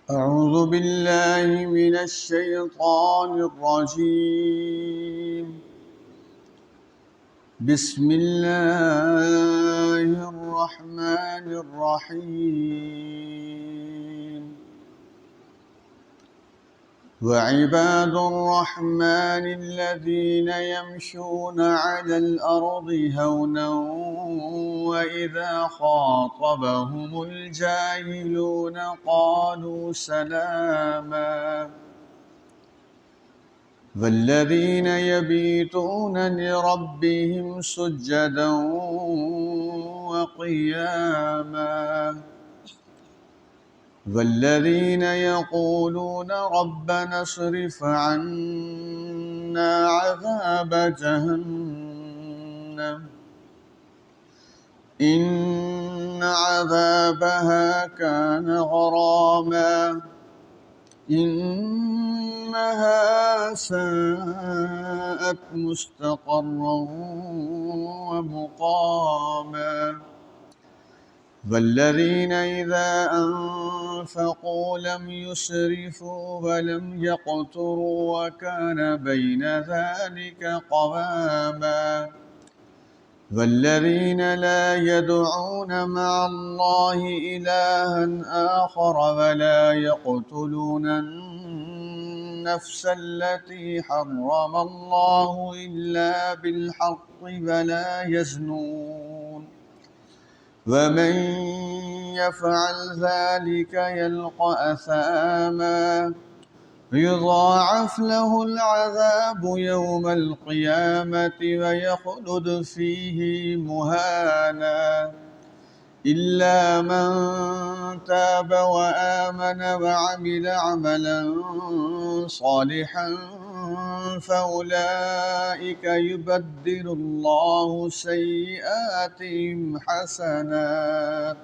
أعوذ بالله من الشيطان الرجيم. بسم الله الرحمن الرحيم. وعباد الرحمن الذين يمشون على الأرض هونا وإذا خاطبهم الجاهلون قالوا سلاما والذين يبيتون لربهم سجدا وقياما والذين يقولون ربنا اصرف عنا عذاب جهنم إن عذابها كان غراما إنها ساءت مستقرا ومقاما والذين إذا أنفقوا لم يسرفوا ولم يقتروا وكان بين ذلك قواما والذين لا يدعون مع الله إلها آخر ولا يقتلون النفس التي حرم الله إلا بالحق ولا يزنون ومن يفعل ذلك يلقى أثاما يضاعف له العذاب يوم القيامة ويخلد فيه مهانا إلا من تاب وآمن وعمل عملا صالحا فأولئك يبدل الله سيئاتهم حسنات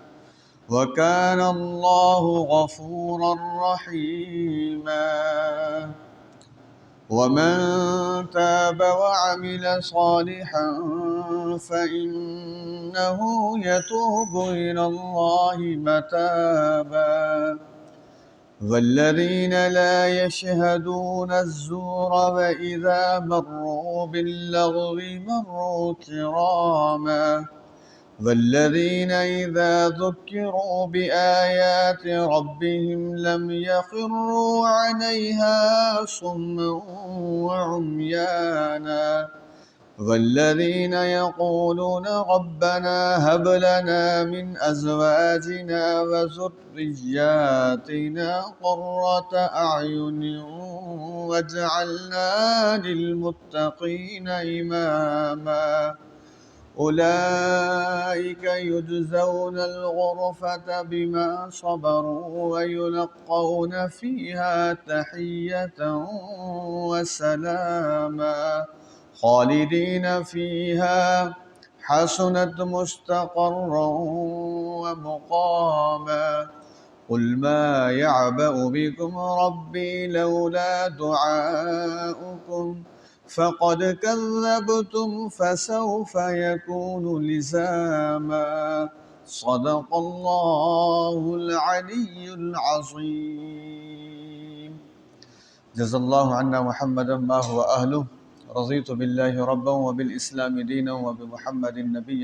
وكان الله غفورا رحيما ومن تاب وعمل صالحا فإنه يتوب إلى الله متابا والذين لا يشهدون الزور وإذا مروا باللغو مروا كراما والذين إذا ذكروا بآيات ربهم لم يخروا عليها صما وعميانا والذين يقولون ربنا هب لنا من أزواجنا وذرياتنا قرة أعين واجعلنا للمتقين إماما أولئك يجزون الغرفة بما صبروا ويلقون فيها تحية وسلاما خالدين فيها حسنت مستقرا ومقاما قل ما يعبأ بكم ربي لولا دعاؤكم فقد كذبتم فسوف يكون لزاما صدق الله العلي العظيم. جزا الله عنا محمدا ما هو أهله رضيت بالله ربا وبالإسلام دينا وبمحمد النبي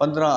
15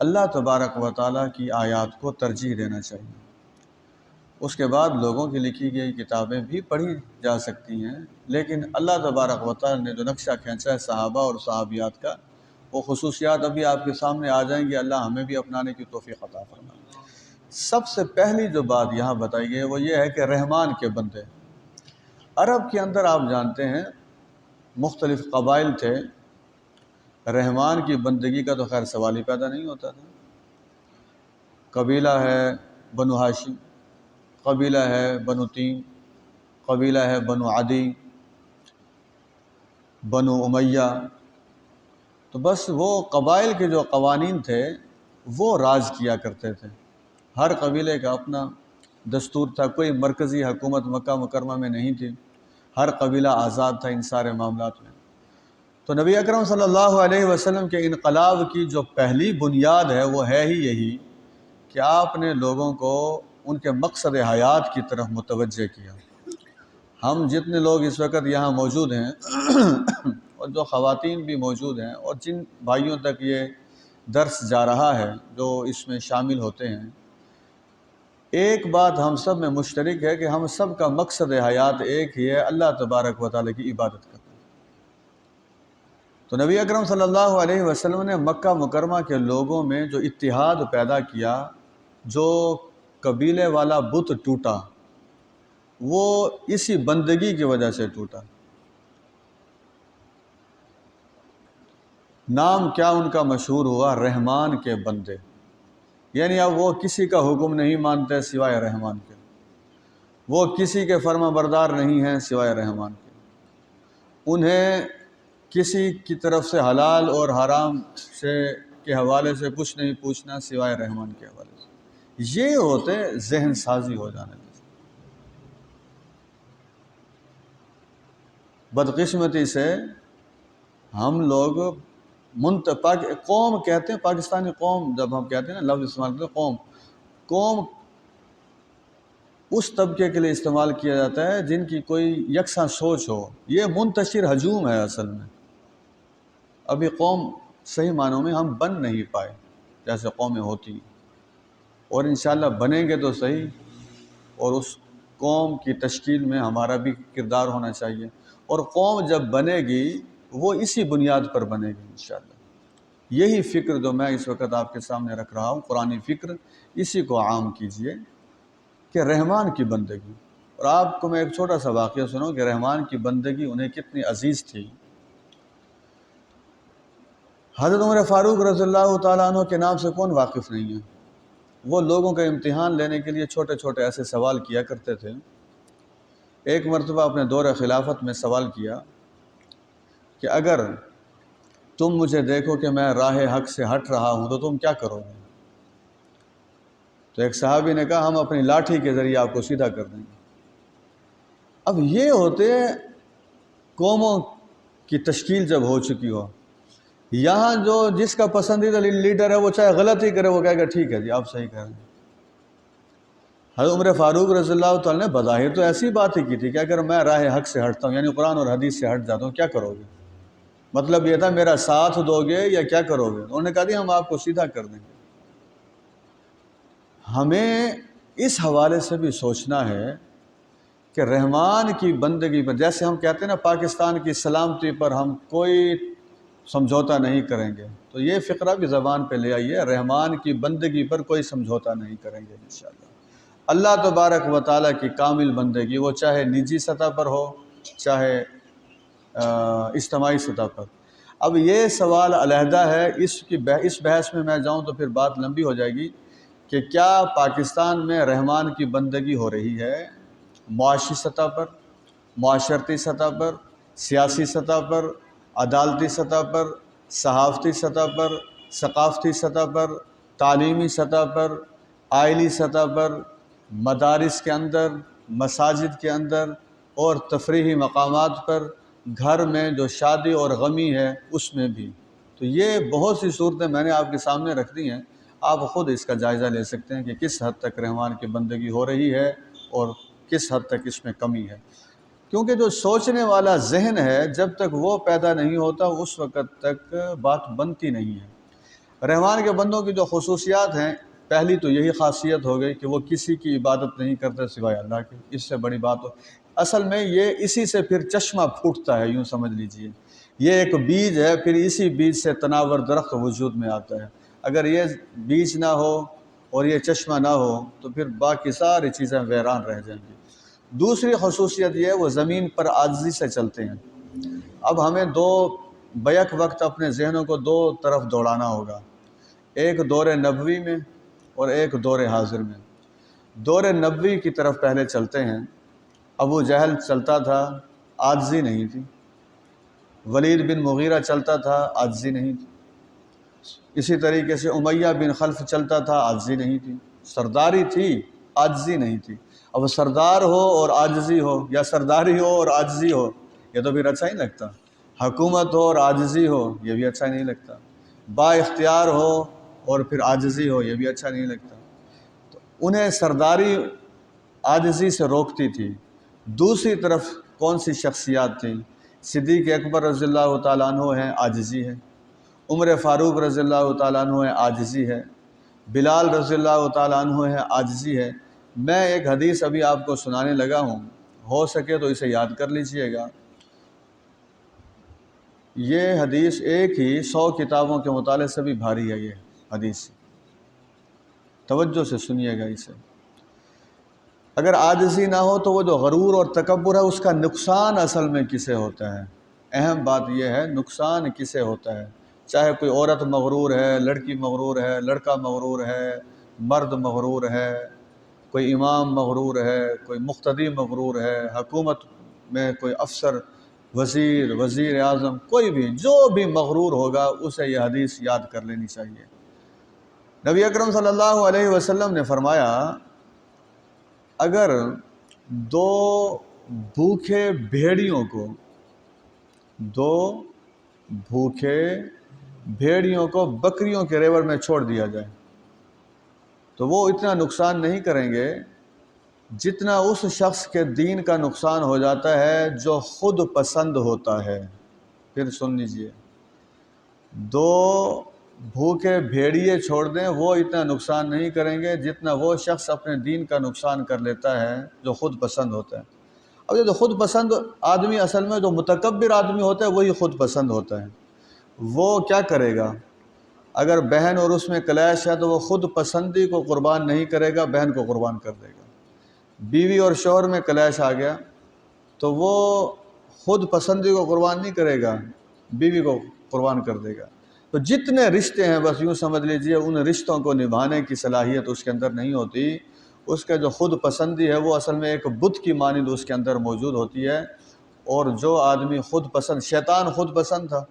اللہ تبارک و تعالیٰ کی آیات کو ترجیح دینا چاہیے۔ اس کے بعد لوگوں کی لکھی گئی کتابیں بھی پڑھی جا سکتی ہیں، لیکن اللہ تبارک و تعالیٰ نے جو نقشہ کھینچا ہے صحابہ اور صحابیات کا، وہ خصوصیات ابھی آپ کے سامنے آ جائیں گی۔ اللہ ہمیں بھی اپنانے کی توفیق عطا فرمائے۔ سب سے پہلی جو بات یہاں بتائی گئی ہے وہ یہ ہے کہ رحمان کے بندے۔ عرب کے اندر آپ جانتے ہیں مختلف قبائل تھے، رحمان کی بندگی کا تو خیر سوال ہی پیدا نہیں ہوتا تھا۔ قبیلہ ہے بنو ہاشم، قبیلہ ہے بنو تیم، قبیلہ ہے بنو عدی، بنو امیہ، تو بس وہ قبائل کے جو قوانین تھے وہ راج کیا کرتے تھے۔ ہر قبیلے کا اپنا دستور تھا، کوئی مرکزی حکومت مکہ مکرمہ میں نہیں تھی، ہر قبیلہ آزاد تھا ان سارے معاملات میں۔ تو نبی اکرم صلی اللہ علیہ وسلم کے انقلاب کی جو پہلی بنیاد ہے وہ ہے ہی یہی کہ آپ نے لوگوں کو ان کے مقصد حیات کی طرف متوجہ کیا۔ ہم جتنے لوگ اس وقت یہاں موجود ہیں اور جو خواتین بھی موجود ہیں اور جن بھائیوں تک یہ درس جا رہا ہے جو اس میں شامل ہوتے ہیں، ایک بات ہم سب میں مشترک ہے کہ ہم سب کا مقصد حیات ایک ہی ہے، اللہ تبارک و تعالیٰ کی عبادت کرنا۔ تو نبی اکرم صلی اللہ علیہ وسلم نے مکہ مکرمہ کے لوگوں میں جو اتحاد پیدا کیا، جو قبیلے والا بت ٹوٹا، وہ اسی بندگی کی وجہ سے ٹوٹا۔ نام کیا ان کا مشہور ہوا؟ رحمان کے بندے، یعنی اب وہ کسی کا حکم نہیں مانتے سوائے رحمان کے، وہ کسی کے فرما بردار نہیں ہیں سوائے رحمان کے، انہیں کسی کی طرف سے حلال اور حرام کے حوالے سے کچھ نہیں پوچھنا سوائے رحمان کے حوالے سے۔ یہ ہوتے ذہن سازی ہو جانے میں۔ بدقسمتی سے ہم لوگ قوم کہتے ہیں، پاکستانی قوم جب ہم کہتے ہیں نا، لفظ استعمال کرتے ہیں قوم اس طبقے کے لیے استعمال کیا جاتا ہے جن کی کوئی یکساں سوچ ہو۔ یہ منتشر ہجوم ہے اصل میں۔ ابھی قوم صحیح معنوں میں ہم بن نہیں پائے جیسے قومیں ہوتی، اور انشاءاللہ بنیں گے تو صحیح، اور اس قوم کی تشکیل میں ہمارا بھی کردار ہونا چاہیے، اور قوم جب بنے گی وہ اسی بنیاد پر بنے گی انشاءاللہ۔ یہی فکر جو میں اس وقت آپ کے سامنے رکھ رہا ہوں، قرآنی فکر، اسی کو عام کیجئے کہ رحمان کی بندگی۔ اور آپ کو میں ایک چھوٹا سا واقعہ سنوں کہ رحمان کی بندگی انہیں کتنی عزیز تھی۔ حضرت عمر فاروق رضی اللہ تعالیٰ عنہ کے نام سے کون واقف نہیں ہے؟ وہ لوگوں کا امتحان لینے کے لیے چھوٹے چھوٹے ایسے سوال کیا کرتے تھے۔ ایک مرتبہ اپنے دور خلافت میں سوال کیا کہ اگر تم مجھے دیکھو کہ میں راہ حق سے ہٹ رہا ہوں تو تم کیا کرو گے؟ تو ایک صحابی نے کہا ہم اپنی لاٹھی کے ذریعے آپ کو سیدھا کر دیں گے۔ اب یہ ہوتے قوموں کی تشکیل جب ہو چکی ہو، یہاں جو جس کا پسندیدہ لیڈر ہے وہ چاہے غلط ہی کرے، وہ کہے گا ٹھیک ہے جی آپ صحیح کہہ رہے ہیں۔ حضرت عمر فاروق رضی اللہ تعالیٰ نے بظاہر تو ایسی بات ہی کی تھی کہ اگر میں راہ حق سے ہٹتا ہوں، یعنی قرآن اور حدیث سے ہٹ جاتا ہوں، کیا کرو گے؟ مطلب یہ تھا میرا ساتھ دو گے یا کیا کرو گے؟ انہوں نے کہا دی ہم آپ کو سیدھا کر دیں گے۔ ہمیں اس حوالے سے بھی سوچنا ہے کہ رحمان کی بندگی پر، جیسے ہم کہتے ہیں نا پاکستان کی سلامتی پر ہم کوئی سمجھوتا نہیں کریں گے، تو یہ فقرہ بھی زبان پہ لے آئیے، رحمان کی بندگی پر کوئی سمجھوتا نہیں کریں گے انشاءاللہ۔ اللہ تبارک و تعالیٰ کی کامل بندگی، وہ چاہے نجی سطح پر ہو چاہے اجتماعی سطح پر۔ اب یہ سوال علیحدہ ہے، اس بحث میں جاؤں تو پھر بات لمبی ہو جائے گی کہ کیا پاکستان میں رحمان کی بندگی ہو رہی ہے معاشی سطح پر، معاشرتی سطح پر، سیاسی سطح پر، عدالتی سطح پر، صحافتی سطح پر، ثقافتی سطح پر، تعلیمی سطح پر، آئلی سطح پر، مدارس کے اندر، مساجد کے اندر اور تفریحی مقامات پر، گھر میں جو شادی اور غمی ہے اس میں بھی۔ تو یہ بہت سی صورتیں میں نے آپ کے سامنے رکھ دی ہیں، آپ خود اس کا جائزہ لے سکتے ہیں کہ کس حد تک رحمان کی بندگی ہو رہی ہے اور کس حد تک اس میں کمی ہے۔ کیونکہ جو سوچنے والا ذہن ہے جب تک وہ پیدا نہیں ہوتا اس وقت تک بات بنتی نہیں ہے۔ رحمان کے بندوں کی جو خصوصیات ہیں، پہلی تو یہی خاصیت ہو گئی کہ وہ کسی کی عبادت نہیں کرتے سوائے اللہ کی۔ اس سے بڑی بات ہو، اصل میں یہ اسی سے پھر چشمہ پھوٹتا ہے، یوں سمجھ لیجئے یہ ایک بیج ہے، پھر اسی بیج سے تناور درخت وجود میں آتا ہے۔ اگر یہ بیج نہ ہو اور یہ چشمہ نہ ہو تو پھر باقی ساری چیزیں ویران رہ جائیں گی۔ دوسری خصوصیت یہ ہے وہ زمین پر عاجزی سے چلتے ہیں۔ اب ہمیں بیک وقت اپنے ذہنوں کو دو طرف دوڑانا ہوگا، ایک دور نبوی میں اور ایک دور حاضر میں۔ دور نبوی کی طرف پہلے چلتے ہیں۔ ابو جہل چلتا تھا، عاجزی نہیں تھی۔ ولید بن مغیرہ چلتا تھا، عاجزی نہیں تھی۔ اسی طریقے سے امیہ بن خلف چلتا تھا، عاجزی نہیں تھی۔ سرداری تھی، عاجزی نہیں تھی۔ اب سردار ہو اور عاجزی ہو، یا سرداری ہو اور عاجزی ہو، یہ تو پھر اچھا ہی لگتا۔ حکومت ہو اور عاجزی ہو، یہ بھی اچھا نہیں لگتا۔ با اختیار ہو اور پھر عاجزی ہو، یہ بھی اچھا نہیں لگتا۔ تو انہیں سرداری عاجزی سے روکتی تھی۔ دوسری طرف کون سی شخصیات تھیں؟ صدیق اکبر رضی اللہ تعالیٰ عنہ ہیں، عاجزی ہے۔ عمر فاروق رضی اللہ تعالیٰ عنہ ہیں، عاجزی ہے۔ بلال رضی اللہ تعالیٰ عنہ ہیں، عاجزی ہے۔ میں ایک حدیث ابھی آپ کو سنانے لگا ہوں، ہو سکے تو اسے یاد کر لیجئے گا۔ یہ حدیث ایک ہی 100 کتابوں کے مطالعے سے بھی بھاری ہے۔ یہ حدیث توجہ سے سنیے گا اسے۔ اگر عاجزی نہ ہو تو وہ جو غرور اور تکبر ہے اس کا نقصان اصل میں کسے ہوتا ہے؟ اہم بات یہ ہے، نقصان کسے ہوتا ہے؟ چاہے کوئی عورت مغرور ہے، لڑکی مغرور ہے، لڑکا مغرور ہے، مرد مغرور ہے، کوئی امام مغرور ہے، کوئی مقتدی مغرور ہے، حکومت میں کوئی افسر، وزیر اعظم، کوئی بھی جو بھی مغرور ہوگا اسے یہ حدیث یاد کر لینی چاہیے۔ نبی اکرم صلی اللہ علیہ وسلم نے فرمایا، اگر دو بھوکے بھیڑیوں کو بکریوں کے ریوڑ میں چھوڑ دیا جائے تو وہ اتنا نقصان نہیں کریں گے جتنا اس شخص کے دین کا نقصان ہو جاتا ہے جو خود پسند ہوتا ہے۔ پھر سن لیجئے، دو بھوکے بھیڑیے چھوڑ دیں، وہ اتنا نقصان نہیں کریں گے جتنا وہ شخص اپنے دین کا نقصان کر لیتا ہے جو خود پسند ہوتا ہے۔ اب یہ جو خود پسند آدمی، اصل میں جو متکبر آدمی ہوتا ہے وہی خود پسند ہوتا ہے۔ وہ کیا کرے گا؟ اگر بہن اور اس میں کلیش ہے تو وہ خود پسندی کو قربان نہیں کرے گا، بہن کو قربان کر دے گا۔ بیوی اور شوہر میں کلیش آ گیا تو وہ خود پسندی کو قربان نہیں کرے گا، بیوی کو قربان کر دے گا۔ تو جتنے رشتے ہیں بس یوں سمجھ لیجئے ان رشتوں کو نبھانے کی صلاحیت اس کے اندر نہیں ہوتی۔ اس کا جو خود پسندی ہے وہ اصل میں ایک بت کی مانند اس کے اندر موجود ہوتی ہے۔ اور جو آدمی خود پسند، شیطان خود پسند تھا۔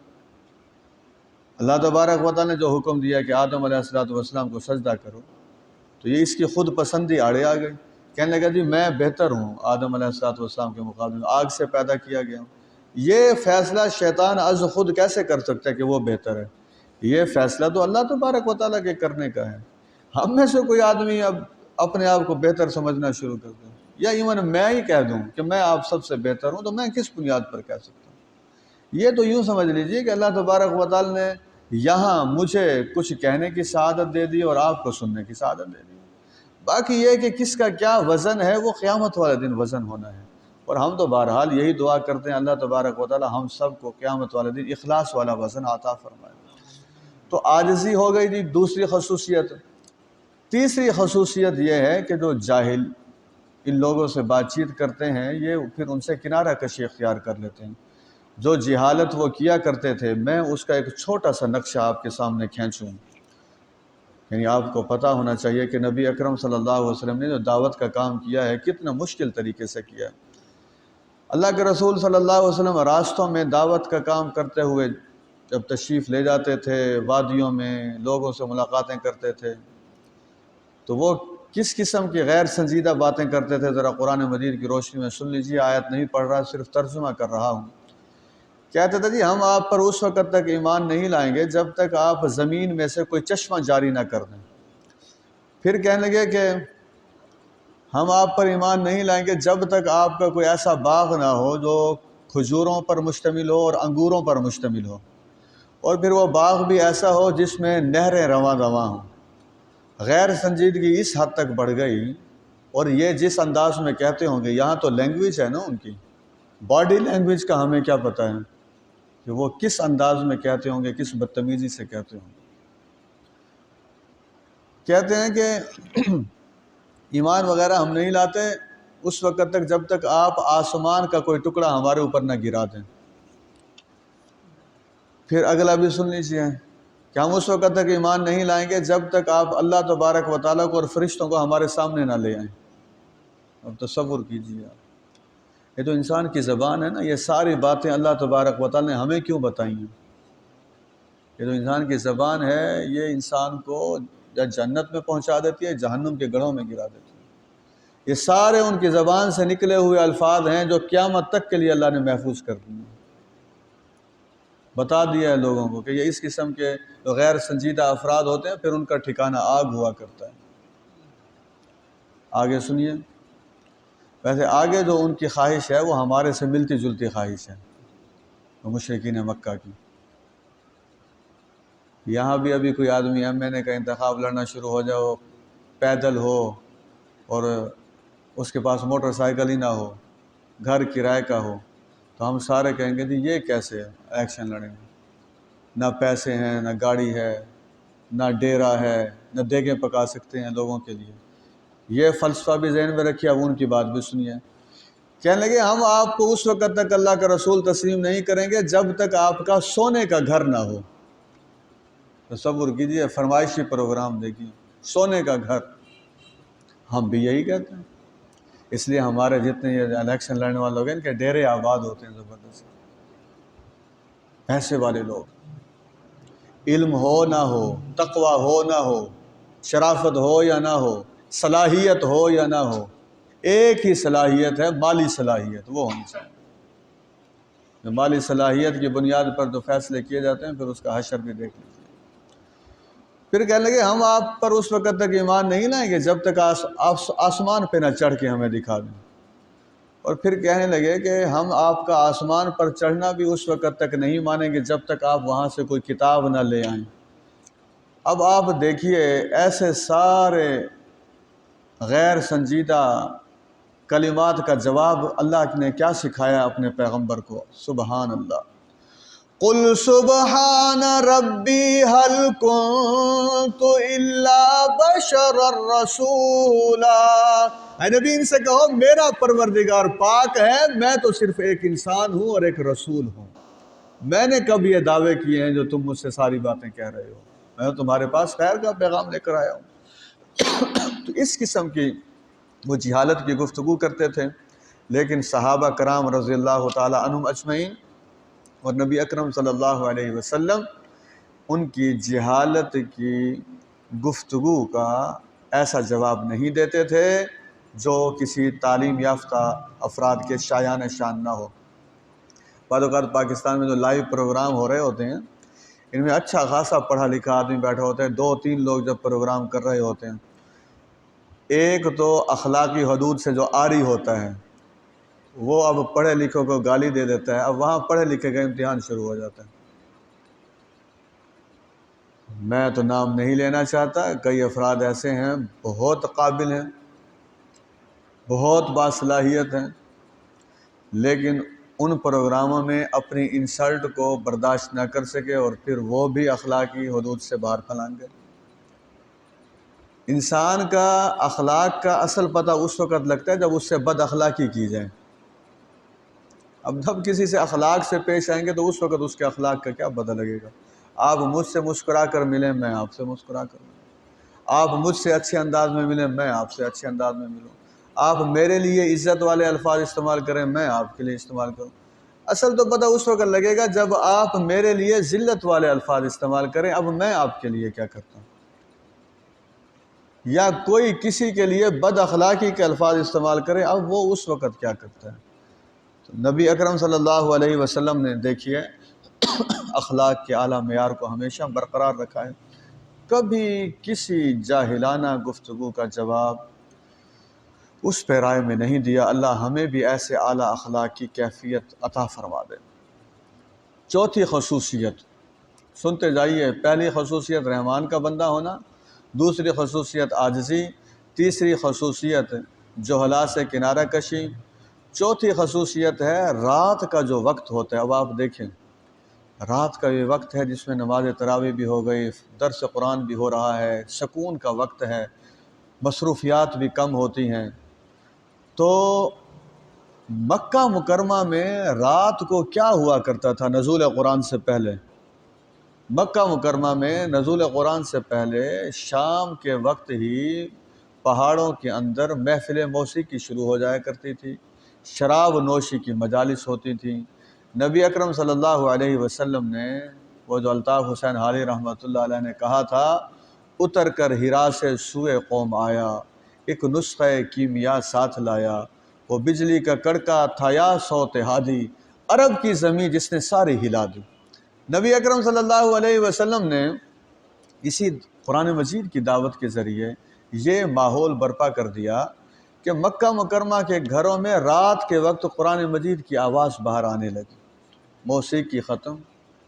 اللہ تبارک و تعالیٰ نے جو حکم دیا کہ آدم علیہ السلام کو سجدہ کرو، تو یہ اس کی خود پسندی آڑے آ گئی۔ کہنے لگا جی میں بہتر ہوں آدم علیہ السلام کے مقابلے میں، آگ سے پیدا کیا گیا ہوں۔ یہ فیصلہ شیطان از خود کیسے کر سکتا ہے کہ وہ بہتر ہے؟ یہ فیصلہ تو اللہ تبارک و تعالیٰ کے کرنے کا ہے۔ ہم میں سے کوئی آدمی اب اپنے آپ کو بہتر سمجھنا شروع کر دیں، یا ایون میں ہی کہہ دوں کہ میں آپ سب سے بہتر ہوں، تو میں کس بنیاد پر کہہ سکتا ہوں؟ یہ تو یوں سمجھ لیجئے کہ اللہ تبارک و تعالیٰ نے یہاں مجھے کچھ کہنے کی سعادت دے دی اور آپ کو سننے کی سعادت دے دی۔ باقی یہ کہ کس کا کیا وزن ہے وہ قیامت والے دن وزن ہونا ہے۔ اور ہم تو بہرحال یہی دعا کرتے ہیں اللہ تبارک و تعالیٰ ہم سب کو قیامت والے دن اخلاص والا وزن عطا فرمائے۔ تو عاجزی ہو گئی جی دوسری خصوصیت۔ تیسری خصوصیت یہ ہے کہ جو جاہل ان لوگوں سے بات چیت کرتے ہیں یہ پھر ان سے کنارہ کشی اختیار کر لیتے ہیں۔ جو جہالت وہ کیا کرتے تھے، میں اس کا ایک چھوٹا سا نقشہ آپ کے سامنے کھینچوں۔ یعنی آپ کو پتہ ہونا چاہیے کہ نبی اکرم صلی اللہ علیہ وسلم نے جو دعوت کا کام کیا ہے کتنا مشکل طریقے سے کیا ہے۔ اللہ کے رسول صلی اللہ علیہ وسلم راستوں میں دعوت کا کام کرتے ہوئے جب تشریف لے جاتے تھے، وادیوں میں لوگوں سے ملاقاتیں کرتے تھے، تو وہ کس قسم کی غیر سنجیدہ باتیں کرتے تھے ذرا قرآن مجید کی روشنی میں سن لیجیے۔ آیت نہیں پڑھ رہا، صرف ترجمہ کر رہا ہوں۔ کہتے تھے جی ہم آپ پر اس وقت تک ایمان نہیں لائیں گے جب تک آپ زمین میں سے کوئی چشمہ جاری نہ کر دیں۔ پھر کہنے لگے کہ ہم آپ پر ایمان نہیں لائیں گے جب تک آپ کا کوئی ایسا باغ نہ ہو جو کھجوروں پر مشتمل ہو اور انگوروں پر مشتمل ہو۔ اور پھر وہ باغ بھی ایسا ہو جس میں نہریں رواں رواں ہوں۔ غیر سنجیدگی اس حد تک بڑھ گئی، اور یہ جس انداز میں کہتے ہوں گے، یہاں تو لینگویج ہے نا ان کی، باڈی لینگویج کا ہمیں کیا پتہ ہے کہ وہ کس انداز میں کہتے ہوں گے، کس بدتمیزی سے کہتے ہوں گے۔ کہتے ہیں کہ ایمان وغیرہ ہم نہیں لاتے اس وقت تک جب تک آپ آسمان کا کوئی ٹکڑا ہمارے اوپر نہ گرا دیں۔ پھر اگلا بھی سن لیجیے کہ ہم اس وقت تک ایمان نہیں لائیں گے جب تک آپ اللہ تبارک و تعالیٰ کو اور فرشتوں کو ہمارے سامنے نہ لے آئیں۔ اب تصور کیجیے آپ، یہ تو انسان کی زبان ہے نا، یہ ساری باتیں اللہ تبارک و تعالیٰ نے ہمیں کیوں بتائی ہیں؟ یہ تو انسان کی زبان ہے، یہ انسان کو یا جنت میں پہنچا دیتی ہے، جہنم کے گڑھوں میں گرا دیتی ہے۔ یہ سارے ان کی زبان سے نکلے ہوئے الفاظ ہیں جو قیامت تک کے لیے اللہ نے محفوظ کر دی ہیں۔ بتا دیا ہے لوگوں کو کہ یہ اس قسم کے جو غیر سنجیدہ افراد ہوتے ہیں، پھر ان کا ٹھکانہ آگ ہوا کرتا ہے۔ آگے سنیے، ویسے آگے جو ان کی خواہش ہے وہ ہمارے سے ملتی جلتی خواہش ہے، وہ مشرکین مکہ کی۔ یہاں بھی ابھی کوئی آدمی ایم این اے کا انتخاب لڑنا شروع ہو جائے، پیدل ہو اور اس کے پاس موٹر سائیکل ہی نہ ہو، گھر کرائے کا ہو، تو ہم سارے کہیں گے جی یہ کیسے الیکشن لڑیں گے؟ نہ پیسے ہیں، نہ گاڑی ہے، نہ ڈیرا ہے، نہ دیگیں پکا سکتے ہیں لوگوں کے لیے۔ یہ فلسفہ بھی ذہن میں رکھیے، اب ان کی بات بھی سنیے۔ کہنے لگے ہم آپ کو اس وقت تک اللہ کا رسول تسلیم نہیں کریں گے جب تک آپ کا سونے کا گھر نہ ہو۔ تصور کیجیے، فرمائشی پروگرام دیکھیے، سونے کا گھر۔ ہم بھی یہی کہتے ہیں، اس لیے ہمارے جتنے یہ الیکشن لڑنے والے لوگ ہیں ان کے ڈیرے آباد ہوتے ہیں زبردست، پیسے والے لوگ، علم ہو نہ ہو، تقوی ہو نہ ہو، شرافت ہو یا نہ ہو، صلاحیت ہو یا نہ ہو، ایک ہی صلاحیت ہے، مالی صلاحیت، وہ ہونی چاہیے۔ مالی صلاحیت کی بنیاد پر جو فیصلے کیے جاتے ہیں پھر اس کا حشر بھی دیکھ لیجیے۔ پھر کہنے لگے ہم آپ پر اس وقت تک ایمان نہیں لائیں گے جب تک آسمان پہ نہ چڑھ کے ہمیں دکھا دیں۔ اور پھر کہنے لگے کہ ہم آپ کا آسمان پر چڑھنا بھی اس وقت تک نہیں مانیں گے جب تک آپ وہاں سے کوئی کتاب نہ لے آئیں۔ اب آپ دیکھیے ایسے سارے غیر سنجیدہ کلمات کا جواب اللہ نے کیا سکھایا اپنے پیغمبر کو۔ سبحان اللہ، قل سبحان ربی هل كنت الا بشرا رسولا، اے نبی ان سے کہو میرا پروردگار پاک ہے، میں تو صرف ایک انسان ہوں اور ایک رسول ہوں۔ میں نے کب یہ دعوے کیے ہیں جو تم مجھ سے ساری باتیں کہہ رہے ہو؟ میں تمہارے پاس خیر کا پیغام لے کر آیا ہوں۔ تو اس قسم کی وہ جہالت کی گفتگو کرتے تھے، لیکن صحابہ کرام رضی اللہ تعالی عنہم اجمعین اور نبی اکرم صلی اللہ علیہ وسلم ان کی جہالت کی گفتگو کا ایسا جواب نہیں دیتے تھے جو کسی تعلیم یافتہ افراد کے شایان شان نہ ہو۔ بعض اوقات پاکستان میں جو لائیو پروگرام ہو رہے ہوتے ہیں ان میں اچھا خاصا پڑھا لکھا آدمی بیٹھے ہوتے ہیں، 2-3 لوگ جب پروگرام کر رہے ہوتے ہیں، ایک تو اخلاقی حدود سے جو عاری ہوتا ہے وہ اب پڑھے لکھوں کو گالی دے دیتا ہے، اب وہاں پڑھے لکھے کا امتحان شروع ہو جاتا ہے۔ میں تو نام نہیں لینا چاہتا، کئی افراد ایسے ہیں بہت قابل ہیں، بہت باصلاحیت ہیں، لیکن ان پروگراموں میں اپنی انسلٹ کو برداشت نہ کر سکے اور پھر وہ بھی اخلاقی حدود سے باہر پھلانگ گئے۔ انسان کا اخلاق کا اصل پتہ اس وقت لگتا ہے جب اس سے بد اخلاقی کی جائے۔ اب جب کسی سے اخلاق سے پیش آئیں گے تو اس وقت اس کے اخلاق کا کیا پتہ لگے گا؟ آپ مجھ سے مسکرا کر ملیں، میں آپ سے مسکرا کر ملوں، آپ مجھ سے اچھے انداز میں ملیں، میں آپ سے اچھے انداز میں ملوں، آپ میرے لیے عزت والے الفاظ استعمال کریں، میں آپ کے لیے استعمال کروں۔ اصل تو پتہ اس وقت لگے گا جب آپ میرے لیے ذلت والے الفاظ استعمال کریں، اب میں آپ کے لیے کیا کرتا ہوں، یا کوئی کسی کے لیے بد اخلاقی کے الفاظ استعمال کرے، اب وہ اس وقت کیا کرتا ہے۔ تو نبی اکرم صلی اللہ علیہ وسلم نے دیکھیے اخلاق کے اعلیٰ معیار کو ہمیشہ برقرار رکھا ہے، کبھی کسی جاہلانہ گفتگو کا جواب اس پیرائے میں نہیں دیا۔ اللہ ہمیں بھی ایسے اعلیٰ اخلاق کی کیفیت عطا فرما دے۔ چوتھی خصوصیت سنتے جائیے۔ پہلی خصوصیت رحمان کا بندہ ہونا، دوسری خصوصیت عاجزی، تیسری خصوصیت جہلا سے کنارہ کشی، چوتھی خصوصیت ہے رات کا جو وقت ہوتا ہے۔ اب آپ دیکھیں، رات کا یہ وقت ہے جس میں نماز تراویح بھی ہو گئی، درس قرآن بھی ہو رہا ہے، سکون کا وقت ہے، مصروفیات بھی کم ہوتی ہیں۔ تو مکہ مکرمہ میں رات کو کیا ہوا کرتا تھا نزول قرآن سے پہلے؟ مکہ مکرمہ میں نزول قرآن سے پہلے شام کے وقت ہی پہاڑوں کے اندر محفل موسیقی شروع ہو جایا کرتی تھی، شراب نوشی کی مجالس ہوتی تھیں۔ نبی اکرم صلی اللہ علیہ وسلم نے، وہ جو الطاف حسین حالی رحمۃ اللہ علیہ نے کہا تھا، اتر کر ہرا سے سوئے قوم آیا، ایک نسخہ کیمیا ساتھ لایا، وہ بجلی کا کڑکا تھا یا صوت ہادی، عرب کی زمین جس نے ساری ہلا دی۔ نبی اکرم صلی اللہ علیہ وسلم نے اسی قرآن مجید کی دعوت کے ذریعے یہ ماحول برپا کر دیا کہ مکہ مکرمہ کے گھروں میں رات کے وقت قرآن مجید کی آواز باہر آنے لگی۔ موسیقی ختم،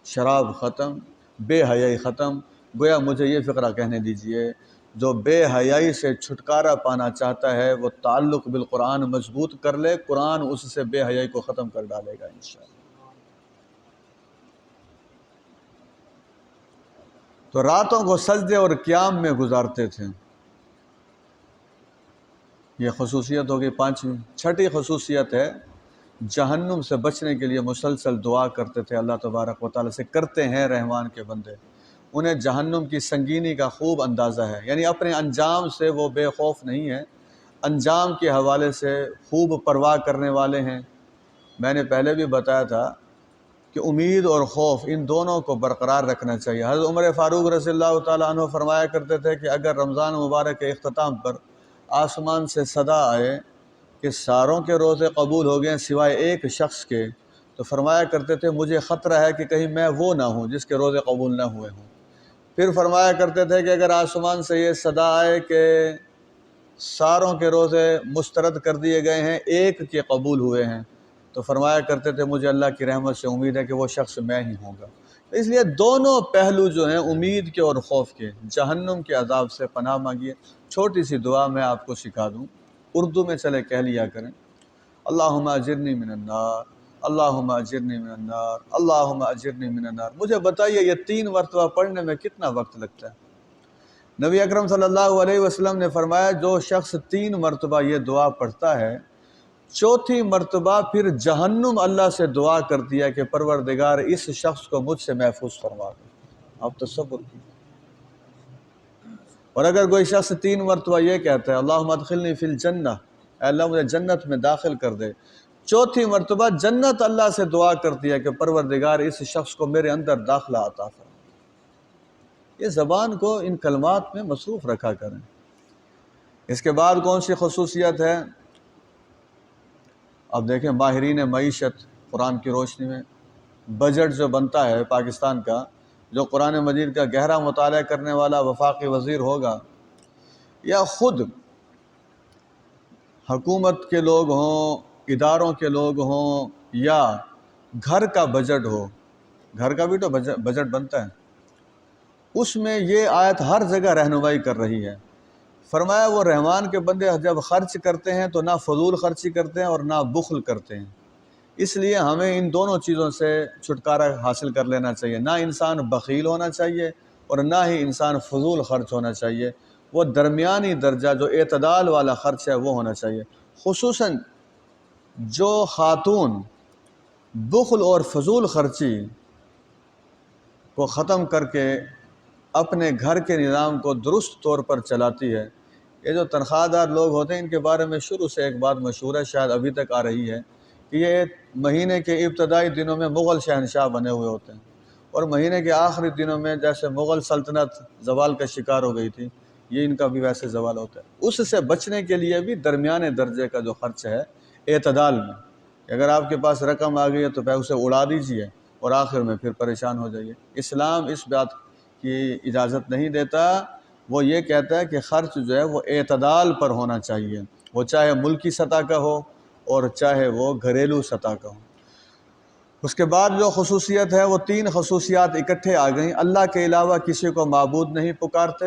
شراب ختم، بے حیائی ختم۔ گویا مجھے یہ فقرہ کہنے دیجئے، جو بے حیائی سے چھٹکارا پانا چاہتا ہے وہ تعلق بالقرآن مضبوط کر لے، قرآن اس سے بے حیائی کو ختم کر ڈالے گا انشاءاللہ۔ تو راتوں کو سجدے اور قیام میں گزارتے تھے۔ یہ خصوصیت ہوگی پانچویں۔ چھٹی خصوصیت ہے جہنم سے بچنے کے لیے مسلسل دعا کرتے تھے اللہ تبارک و تعالیٰ سے، کرتے ہیں رحمان کے بندے۔ انہیں جہنم کی سنگینی کا خوب اندازہ ہے، یعنی اپنے انجام سے وہ بے خوف نہیں ہیں، انجام کے حوالے سے خوب پرواہ کرنے والے ہیں۔ میں نے پہلے بھی بتایا تھا کہ امید اور خوف ان دونوں کو برقرار رکھنا چاہیے۔ حضرت عمر فاروق رضی اللہ تعالیٰ عنہ فرمایا کرتے تھے کہ اگر رمضان مبارک کے اختتام پر آسمان سے صدا آئے کہ ساروں کے روزے قبول ہو گئے سوائے ایک شخص کے، تو فرمایا کرتے تھے مجھے خطرہ ہے کہ کہیں میں وہ نہ ہوں جس کے روزے قبول نہ ہوئے ہوں۔ پھر فرمایا کرتے تھے کہ اگر آسمان سے یہ صدا آئے کہ ساروں کے روزے مسترد کر دیے گئے ہیں، ایک کے قبول ہوئے ہیں، تو فرمایا کرتے تھے مجھے اللہ کی رحمت سے امید ہے کہ وہ شخص میں ہی ہوں گا۔ اس لیے دونوں پہلو جو ہیں، امید کے اور خوف کے، جہنم کے عذاب سے پناہ مانگیے۔ چھوٹی سی دعا میں آپ کو سکھا دوں، اردو میں چلے کہہ لیا کریں، اللہم اجرنی من النار، اللہم اجرنی من النار، اللہم اجرنی من النار۔ مجھے بتائیے یہ 3 مرتبہ پڑھنے میں کتنا وقت لگتا ہے؟ نبی اکرم صلی اللہ علیہ وسلم نے فرمایا جو شخص 3 مرتبہ یہ دعا پڑھتا ہے، چوتھی مرتبہ پھر جہنم اللہ سے دعا کرتی ہے کہ پروردگار اس شخص کو مجھ سے محفوظ فرما دے۔ آپ تصور کیجیے۔ اور اگر کوئی شخص 3 مرتبہ یہ کہتا ہے اللہم ادخلنی فی الجنہ، اے اللہ مجھے جنت میں داخل کر دے، چوتھی مرتبہ جنت اللہ سے دعا کرتی ہے کہ پروردگار اس شخص کو میرے اندر داخلہ عطا فرما۔ یہ زبان کو ان کلمات میں مصروف رکھا کریں۔ اس کے بعد کون سی خصوصیت ہے؟ اب دیکھیں ماہرین معیشت قرآن کی روشنی میں بجٹ جو بنتا ہے پاکستان کا، جو قرآن مجید کا گہرا مطالعہ کرنے والا وفاقی وزیر ہوگا یا خود حکومت کے لوگ ہوں، اداروں کے لوگ ہوں، یا گھر کا بجٹ ہو، گھر کا بھی تو بجٹ بنتا ہے، اس میں یہ آیت ہر جگہ رہنمائی کر رہی ہے۔ فرمایا وہ رحمان کے بندے جب خرچ کرتے ہیں تو نہ فضول خرچی کرتے ہیں اور نہ بخل کرتے ہیں۔ اس لیے ہمیں ان دونوں چیزوں سے چھٹکارا حاصل کر لینا چاہیے، نہ انسان بخیل ہونا چاہیے اور نہ ہی انسان فضول خرچ ہونا چاہیے، وہ درمیانی درجہ جو اعتدال والا خرچ ہے وہ ہونا چاہیے۔ خصوصاً جو خاتون بخل اور فضول خرچی کو ختم کر کے اپنے گھر کے نظام کو درست طور پر چلاتی ہے، یہ جو تنخواہ دار لوگ ہوتے ہیں ان کے بارے میں شروع سے ایک بات مشہور ہے، شاید ابھی تک آ رہی ہے، کہ یہ مہینے کے ابتدائی دنوں میں مغل شہنشاہ بنے ہوئے ہوتے ہیں، اور مہینے کے آخری دنوں میں جیسے مغل سلطنت زوال کا شکار ہو گئی تھی، یہ ان کا بھی ویسے زوال ہوتا ہے۔ اس سے بچنے کے لیے بھی درمیانے درجے کا جو خرچ ہے اعتدال میں، اگر آپ کے پاس رقم آ گئی ہے تو پھر اسے اڑا دیجئے اور آخر میں پھر پریشان ہو جائیے۔ اسلام اس بات کی اجازت نہیں دیتا، وہ یہ کہتا ہے کہ خرچ جو ہے وہ اعتدال پر ہونا چاہیے، وہ چاہے ملکی سطح کا ہو اور چاہے وہ گھریلو سطح کا ہو۔ اس کے بعد جو خصوصیت ہے وہ 3 خصوصیات اکٹھے آ گئیں۔ اللہ کے علاوہ کسی کو معبود نہیں پکارتے،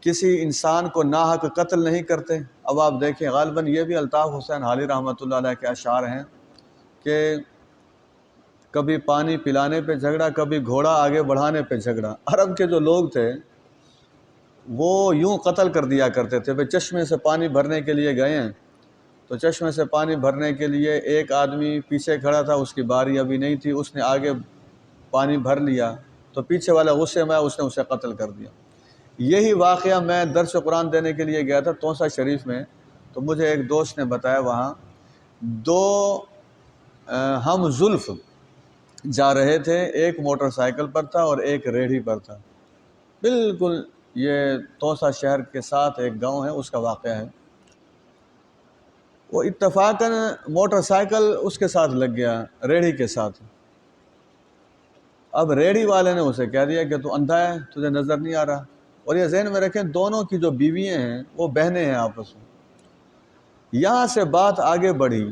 کسی انسان کو ناحق قتل نہیں کرتے۔ اب آپ دیکھیں غالباً یہ بھی الطاف حسین حالی رحمۃ اللہ علیہ کے اشعار ہیں کہ کبھی پانی پلانے پہ جھگڑا، کبھی گھوڑا آگے بڑھانے پہ جھگڑا۔ عرب کے جو لوگ تھے وہ یوں قتل کر دیا کرتے تھے، بھئی چشمے سے پانی بھرنے کے لیے گئے ہیں تو چشمے سے پانی بھرنے کے لیے ایک آدمی پیچھے کھڑا تھا، اس کی باری ابھی نہیں تھی، اس نے آگے پانی بھر لیا تو پیچھے والا غصے میں اس نے اسے قتل کر دیا۔ یہی واقعہ میں درس قرآن دینے کے لیے گیا تھا توسہ شریف میں، تو مجھے ایک دوست نے بتایا وہاں 2 ہم زلف جا رہے تھے، ایک موٹر سائیکل پر تھا اور ایک ریڑھی پر تھا، بالکل یہ توسہ شہر کے ساتھ ایک گاؤں ہے اس کا واقعہ ہے۔ وہ اتفاقاً موٹر سائیکل اس کے ساتھ لگ گیا، ریڑھی کے ساتھ۔ اب ریڑھی والے نے اسے کہہ دیا کہ تو اندھا ہے، تجھے نظر نہیں آ رہا۔ اور یہ ذہن میں رکھیں دونوں کی جو بیویاں ہیں وہ بہنیں ہیں آپس میں۔ یہاں سے بات آگے بڑھی،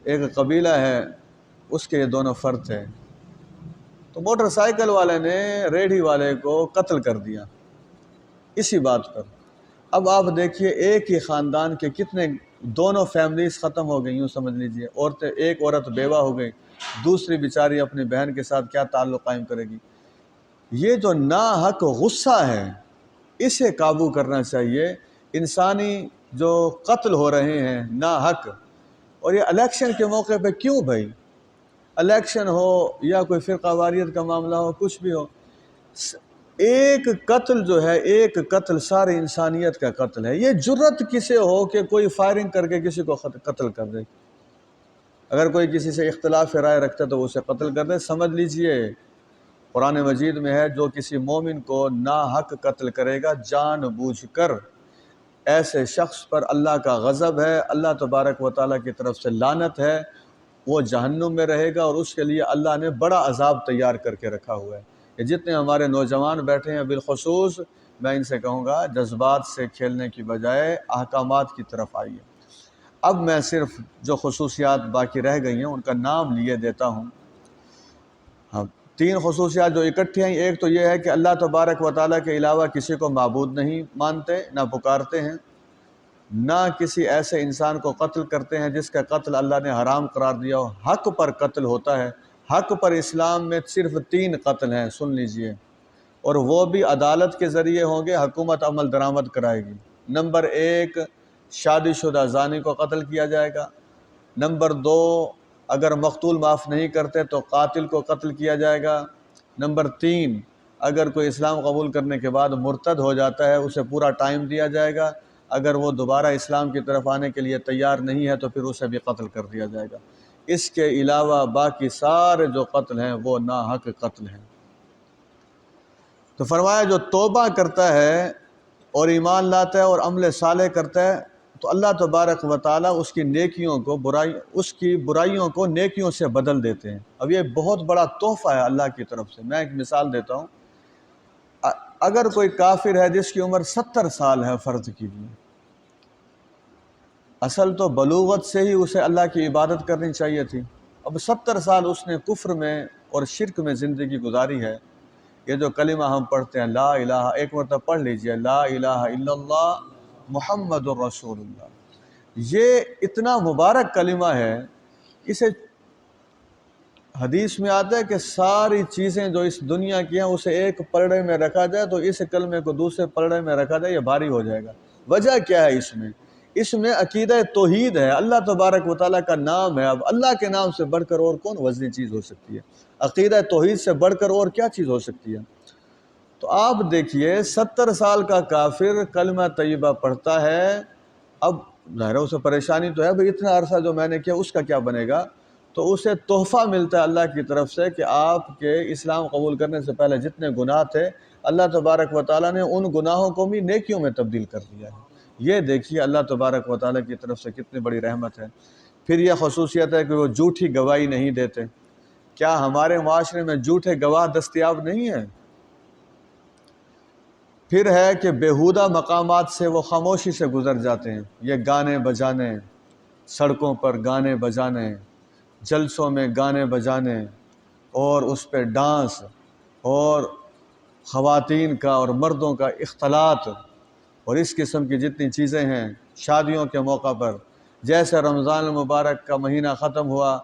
ایک قبیلہ ہے اس کے یہ دونوں فرد تھے، تو موٹر سائیکل والے نے ریڑھی والے کو قتل کر دیا اسی بات پر۔ اب آپ دیکھیے ایک ہی خاندان کے کتنے، دونوں فیملیز ختم ہو گئی، یوں سمجھ لیجئے۔ عورتیں، ایک عورت بیوہ ہو گئی، دوسری بیچاری اپنی بہن کے ساتھ کیا تعلق قائم کرے گی۔ یہ جو ناحق غصہ ہے اسے قابو کرنا چاہیے۔ انسانی جو قتل ہو رہے ہیں ناحق، اور یہ الیکشن کے موقع پہ کیوں بھائی، الیکشن ہو یا کوئی فرقہ واریت کا معاملہ ہو، کچھ بھی ہو، ایک قتل جو ہے، ایک قتل ساری انسانیت کا قتل ہے۔ یہ جرت کسے ہو کہ کوئی فائرنگ کر کے کسی کو قتل کر دے؟ اگر کوئی کسی سے اختلاف رائے رکھتا ہے تو اسے قتل کر دے۔ سمجھ لیجئے قرآن مجید میں ہے جو کسی مومن کو ناحق قتل کرے گا جان بوجھ کر، ایسے شخص پر اللہ کا غضب ہے، اللہ تبارک و تعالیٰ کی طرف سے لعنت ہے، وہ جہنم میں رہے گا، اور اس کے لیے اللہ نے بڑا عذاب تیار کر کے رکھا ہوا ہے۔ کہ جتنے ہمارے نوجوان بیٹھے ہیں بالخصوص میں ان سے کہوں گا جذبات سے کھیلنے کی بجائے احکامات کی طرف آئیے۔ اب میں صرف جو خصوصیات باقی رہ گئی ہیں ان کا نام لیے دیتا ہوں۔ ہاں، 3 خصوصیات جو اکٹھی ہیں، ایک تو یہ ہے کہ اللہ تبارک و تعالیٰ کے علاوہ کسی کو معبود نہیں مانتے، نہ پکارتے ہیں، نہ کسی ایسے انسان کو قتل کرتے ہیں جس کا قتل اللہ نے حرام قرار دیا ہو۔ حق پر قتل ہوتا ہے، حق پر اسلام میں صرف 3 قتل ہیں، سن لیجئے، اور وہ بھی عدالت کے ذریعے ہوں گے، حکومت عمل درآمد کرائے گی۔ نمبر 1 شادی شدہ زانی کو قتل کیا جائے گا۔ نمبر 2 اگر مقتول معاف نہیں کرتے تو قاتل کو قتل کیا جائے گا۔ نمبر 3 اگر کوئی اسلام قبول کرنے کے بعد مرتد ہو جاتا ہے اسے پورا ٹائم دیا جائے گا، اگر وہ دوبارہ اسلام کی طرف آنے کے لیے تیار نہیں ہے تو پھر اسے بھی قتل کر دیا جائے گا۔ اس کے علاوہ باقی سارے جو قتل ہیں وہ ناحق قتل ہیں۔ تو فرمایا جو توبہ کرتا ہے اور ایمان لاتا ہے اور عمل صالح کرتا ہے تو اللہ تبارک و تعالیٰ اس کی نیکیوں کو اس کی برائیوں کو نیکیوں سے بدل دیتے ہیں۔ اب یہ بہت بڑا تحفہ ہے اللہ کی طرف سے۔ میں ایک مثال دیتا ہوں، اگر کوئی کافر ہے جس کی عمر 70 سال ہے فرض کیجیے، اصل تو بلوغت سے ہی اسے اللہ کی عبادت کرنی چاہیے تھی، اب 70 سال اس نے کفر میں اور شرک میں زندگی گزاری ہے۔ یہ جو کلمہ ہم پڑھتے ہیں لا الہ، ایک مرتبہ پڑھ لیجئے، لا الہ الا اللہ محمد الرسول اللہ، یہ اتنا مبارک کلمہ ہے، اسے حدیث میں آتا ہے کہ ساری چیزیں جو اس دنیا کی ہیں اسے ایک پلڑے میں رکھا جائے تو اس کلمے کو دوسرے پلڑے میں رکھا جائے یہ بھاری ہو جائے گا۔ وجہ کیا ہے اس میں عقیدہ توحید ہے، اللہ تبارک و تعالیٰ کا نام ہے۔ اب اللہ کے نام سے بڑھ کر اور کون وزنی چیز ہو سکتی ہے؟ عقیدہ توحید سے بڑھ کر اور کیا چیز ہو سکتی ہے؟ تو آپ دیکھیے 70 سال کا کافر کلمہ طیبہ پڑھتا ہے، اب ظاہر اسے پریشانی تو ہے بھئی اتنا عرصہ جو میں نے کیا اس کا کیا بنے گا؟ تو اسے تحفہ ملتا ہے اللہ کی طرف سے کہ آپ کے اسلام قبول کرنے سے پہلے جتنے گناہ تھے اللہ تبارک و تعالیٰ نے ان گناہوں کو بھی نیکیوں میں تبدیل کر دیا ہے۔ یہ دیکھیے اللہ تبارک و تعالیٰ کی طرف سے کتنی بڑی رحمت ہے۔ پھر یہ خصوصیت ہے کہ وہ جھوٹی گواہی نہیں دیتے۔ کیا ہمارے معاشرے میں جھوٹے گواہ دستیاب نہیں ہیں؟ پھر ہے کہ بیہودہ مقامات سے وہ خاموشی سے گزر جاتے ہیں، یہ گانے بجانے، سڑکوں پر گانے بجانے، جلسوں میں گانے بجانے اور اس پہ ڈانس اور خواتین کا اور مردوں کا اختلاط اور اس قسم کی جتنی چیزیں ہیں شادیوں کے موقع پر، جیسے رمضان المبارک کا مہینہ ختم ہوا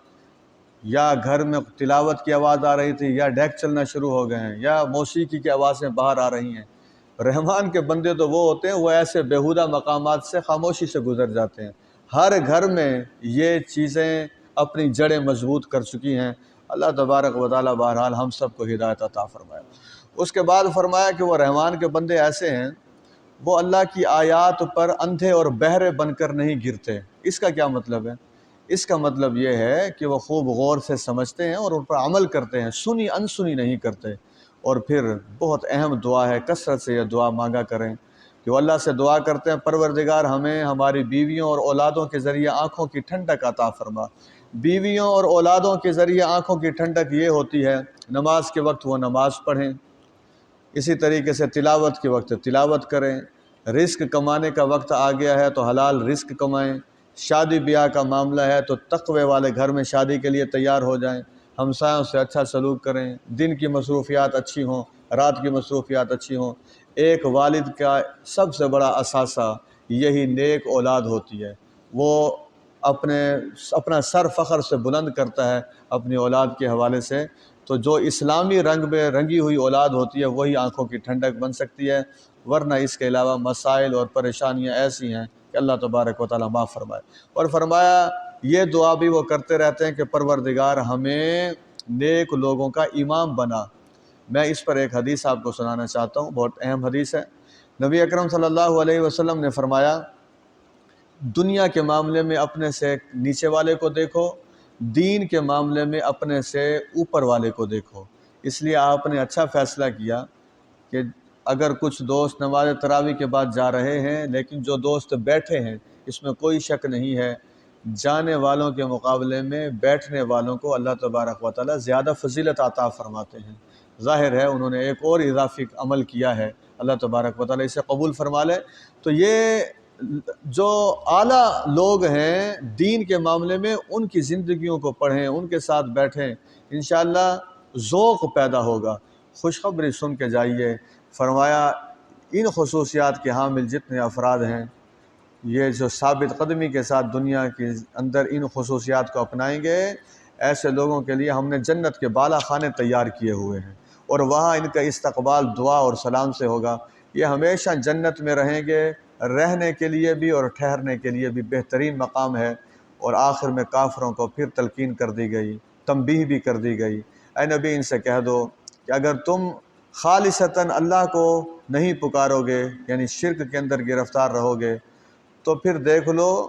یا گھر میں تلاوت کی آواز آ رہی تھی یا ڈیک چلنا شروع ہو گئے ہیں یا موسیقی کی آوازیں باہر آ رہی ہیں۔ رحمان کے بندے تو وہ ہوتے ہیں وہ ایسے بیہودہ مقامات سے خاموشی سے گزر جاتے ہیں۔ ہر گھر میں یہ چیزیں اپنی جڑیں مضبوط کر چکی ہیں۔ اللہ تبارک و تعالی بہرحال ہم سب کو ہدایت عطا فرمائے۔ اس کے بعد فرمایا کہ وہ رحمان کے بندے ایسے ہیں وہ اللہ کی آیات پر اندھے اور بہرے بن کر نہیں گرتے۔ اس کا کیا مطلب ہے؟ اس کا مطلب یہ ہے کہ وہ خوب غور سے سمجھتے ہیں اور ان پر عمل کرتے ہیں، سنی انسنی نہیں کرتے۔ اور پھر بہت اہم دعا ہے، کثرت سے یہ دعا مانگا کریں کہ وہ اللہ سے دعا کرتے ہیں پروردگار ہمیں ہماری بیویوں اور اولادوں کے ذریعے آنکھوں کی ٹھنڈک عطا فرما۔ بیویوں اور اولادوں کے ذریعے آنکھوں کی ٹھنڈک یہ ہوتی ہے نماز کے وقت وہ نماز پڑھیں، اسی طریقے سے تلاوت کے وقت تلاوت کریں، رزق کمانے کا وقت آ گیا ہے تو حلال رزق کمائیں، شادی بیاہ کا معاملہ ہے تو تقوی والے گھر میں شادی کے لیے تیار ہو جائیں، ہمسایوں سے اچھا سلوک کریں، دن کی مصروفیات اچھی ہوں، رات کی مصروفیات اچھی ہوں۔ ایک والد کا سب سے بڑا اثاثہ یہی نیک اولاد ہوتی ہے، وہ اپنا سر فخر سے بلند کرتا ہے اپنی اولاد کے حوالے سے۔ تو جو اسلامی رنگ میں رنگی ہوئی اولاد ہوتی ہے وہی آنکھوں کی ٹھنڈک بن سکتی ہے، ورنہ اس کے علاوہ مسائل اور پریشانیاں ایسی ہیں کہ اللہ تبارک و تعالیٰ معاف فرمائے۔ اور فرمایا یہ دعا بھی وہ کرتے رہتے ہیں کہ پروردگار ہمیں نیک لوگوں کا امام بنا۔ میں اس پر ایک حدیث آپ کو سنانا چاہتا ہوں، بہت اہم حدیث ہے۔ نبی اکرم صلی اللہ علیہ وسلم نے فرمایا دنیا کے معاملے میں اپنے سے نیچے والے کو دیکھو، دین کے معاملے میں اپنے سے اوپر والے کو دیکھو۔ اس لیے آپ نے اچھا فیصلہ کیا کہ اگر کچھ دوست نماز تراویح کے بعد جا رہے ہیں لیکن جو دوست بیٹھے ہیں اس میں کوئی شک نہیں ہے جانے والوں کے مقابلے میں بیٹھنے والوں کو اللہ تبارک و تعالی زیادہ فضیلت عطا فرماتے ہیں۔ ظاہر ہے انہوں نے ایک اور اضافی عمل کیا ہے، اللہ تبارک و تعالی اسے قبول فرما لے۔ تو یہ جو اعلیٰ لوگ ہیں دین کے معاملے میں ان کی زندگیوں کو پڑھیں، ان کے ساتھ بیٹھیں، انشاءاللہ ذوق پیدا ہوگا۔ خوشخبری سن کے جائیے۔ فرمایا ان خصوصیات کے حامل جتنے افراد ہیں یہ جو ثابت قدمی کے ساتھ دنیا کے اندر ان خصوصیات کو اپنائیں گے، ایسے لوگوں کے لیے ہم نے جنت کے بالا خانے تیار کیے ہوئے ہیں اور وہاں ان کا استقبال دعا اور سلام سے ہوگا۔ یہ ہمیشہ جنت میں رہیں گے، رہنے کے لیے بھی اور ٹھہرنے کے لیے بھی بہترین مقام ہے۔ اور آخر میں کافروں کو پھر تلقین کر دی گئی، تنبیہ بھی کر دی گئی، اے نبی ان سے کہہ دو کہ اگر تم خالصتاً اللہ کو نہیں پکارو گے، یعنی شرک کے اندر گرفتار رہو گے، تو پھر دیکھ لو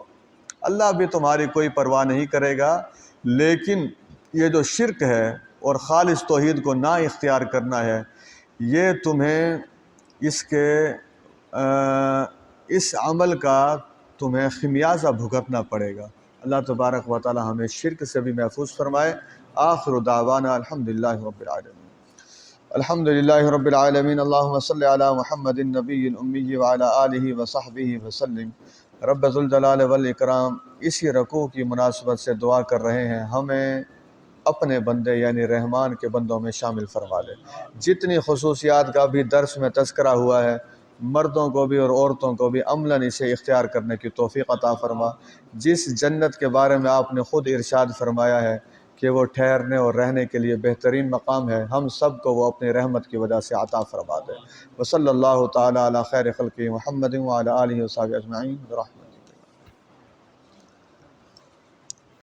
اللہ بھی تمہاری کوئی پرواہ نہیں کرے گا۔ لیکن یہ جو شرک ہے اور خالص توحید کو نہ اختیار کرنا ہے، یہ تمہیں اس عمل کا تمہیں خمیازہ بھگتنا پڑے گا۔ اللہ تبارک و تعالی ہمیں شرک سے بھی محفوظ فرمائے۔ آخر دعوانا الحمدللہ رب العالمین۔ الحمدللہ رب العالمین، اللہم صلی علی محمد النبی الامی وعلی آلہ وصحبہ وسلم۔ رب ذوالجلال والاکرام، اسی رکوع کی مناسبت سے دعا کر رہے ہیں ہمیں اپنے بندے یعنی رحمان کے بندوں میں شامل فرما لے۔ جتنی خصوصیات کا بھی درس میں تذکرہ ہوا ہے مردوں کو بھی اور عورتوں کو بھی عملاً اسے اختیار کرنے کی توفیق عطا فرما۔ جس جنت کے بارے میں آپ نے خود ارشاد فرمایا ہے کہ وہ ٹھہرنے اور رہنے کے لیے بہترین مقام ہے، ہم سب کو وہ اپنی رحمت کی وجہ سے عطا فرما دے۔ وصلی اللہ تعالی علی خیر خلقہ محمد وعلی آلہ وصحبہ اجمعین برحمتہ۔